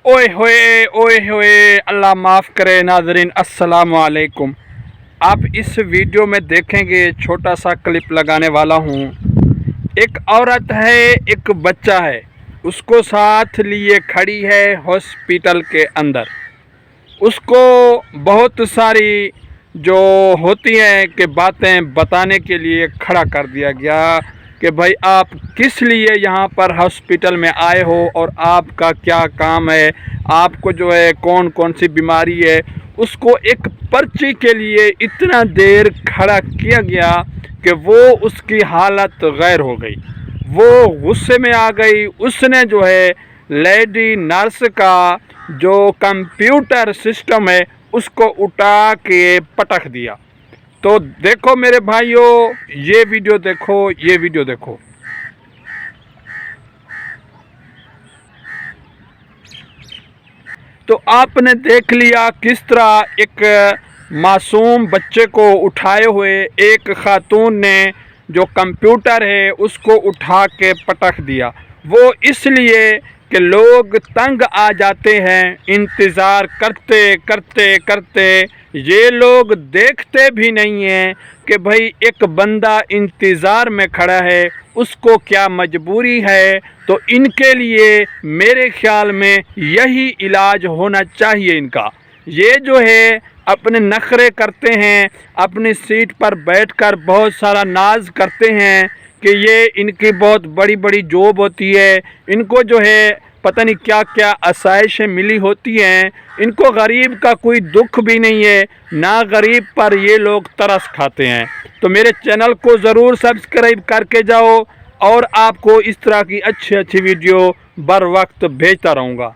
ओए होए अल्लाह माफ़ करे। नाज़रीन अस्सलाम वालेकुम। आप इस वीडियो में देखेंगे, छोटा सा क्लिप लगाने वाला हूँ। एक औरत है, एक बच्चा है, उसको साथ लिए खड़ी है हॉस्पिटल के अंदर। उसको बहुत सारी जो होती हैं कि बातें बताने के लिए खड़ा कर दिया गया कि भाई आप किस लिए यहाँ पर हॉस्पिटल में आए हो और आपका क्या काम है, आपको जो है कौन कौन सी बीमारी है। उसको एक पर्ची के लिए इतना देर खड़ा किया गया कि वो उसकी हालत गैर हो गई, वो गुस्से में आ गई। उसने जो है लेडी नर्स का जो कंप्यूटर सिस्टम है उसको उठा के पटक दिया। तो देखो मेरे भाइयों, ये वीडियो देखो, ये वीडियो देखो। तो आपने देख लिया किस तरह एक मासूम बच्चे को उठाए हुए एक खातून ने जो कंप्यूटर है उसको उठा के पटक दिया। वो इसलिए कि लोग तंग आ जाते हैं, इंतज़ार करते करते करते। ये लोग देखते भी नहीं हैं कि भाई एक बंदा इंतज़ार में खड़ा है, उसको क्या मजबूरी है। तो इनके लिए मेरे ख्याल में यही इलाज होना चाहिए इनका। ये जो है अपने नखरे करते हैं, अपनी सीट पर बैठकर बहुत सारा नाज करते हैं कि ये इनकी बहुत बड़ी बड़ी जॉब होती है, इनको जो है पता नहीं क्या क्या आसाइशें मिली होती हैं। इनको गरीब का कोई दुख भी नहीं है, ना गरीब पर ये लोग तरस खाते हैं। तो मेरे चैनल को ज़रूर सब्सक्राइब करके जाओ और आपको इस तरह की अच्छी अच्छी वीडियो बर वक्त भेजता रहूँगा।